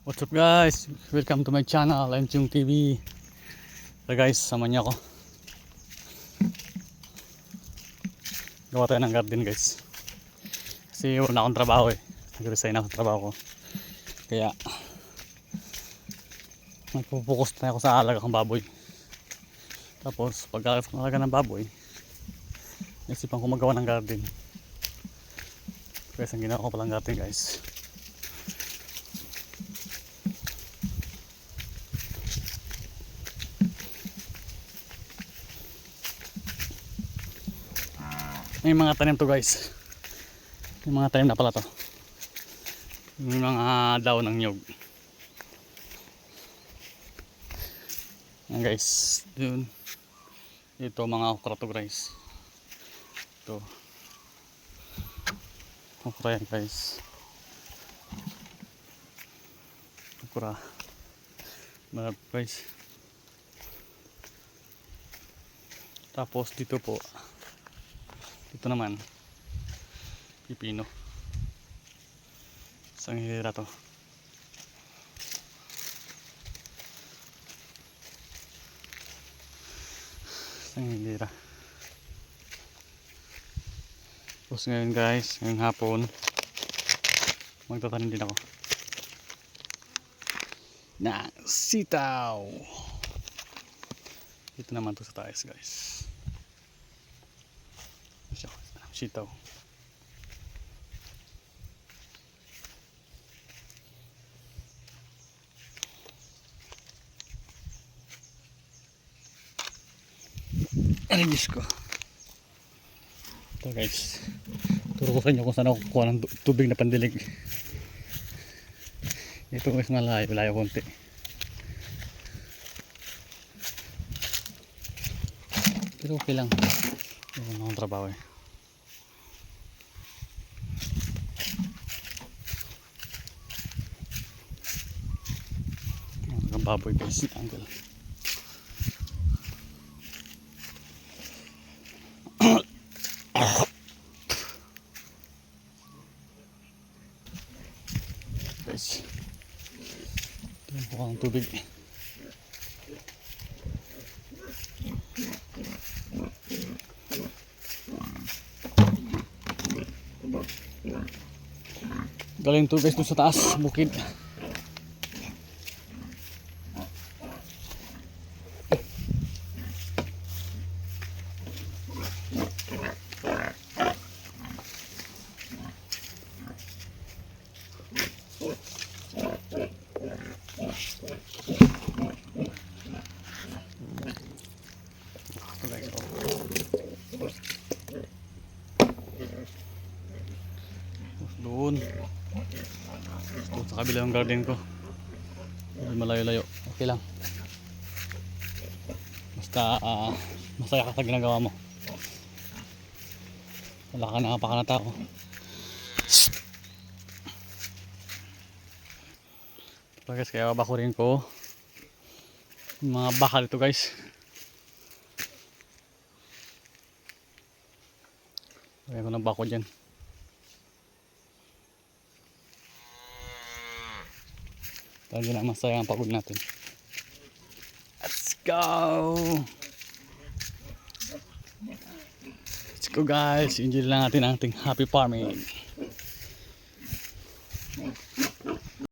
What's up guys? Welcome to my channel, I'm Chung TV. So guys, sama niyo ako. Gawa tayo ng garden guys. Kasi wala akong trabaho eh. Nag-resign ako sa trabaho ko. Kaya nagpo-focus na ako sa alaga ng baboy. Tapos pag alaga ng baboy, naisipan ko magawa ng garden. Guys, ang ginawa ko palang garden guys. May mga tanim to guys. May mga tanim na pala to. May mga daon ng nyog. Yan guys. Dun. Ito mga okra to guys. Ito. Okra yan guys. Okra. Marap guys. Tapos dito po. Ito naman pipino. Isang hilera to. Isang hilera. Tapos ngayon guys, ngayong hapon magtatanim din ako na sitaw. Ito naman to sa taas guys. Sitaw. Ay, Diyos ko. Ito guys. Turo ko sa inyo kung saan ako kukuha ng tubig na pandilig. Ito guys, malayo konti. Pero okay lang. Hindi akong trabaho eh. Baboy guys, angle. Guys, ito po ang tubig. Galing to guys doon sa taas, bukid. Doon sa kabila yung garden ko. Malayo-layo, okay lang. Basta masaya ka sa ginagawa mo. Wala ka nakapaka na tao. Guys, kaya babakurin ko yung mga baka dito guys. Kaya ko ng bako dyan. Lagi na masaya ang pagod natin. Let's go! Let's go guys! Enjoy lang natin ang ating happy farming.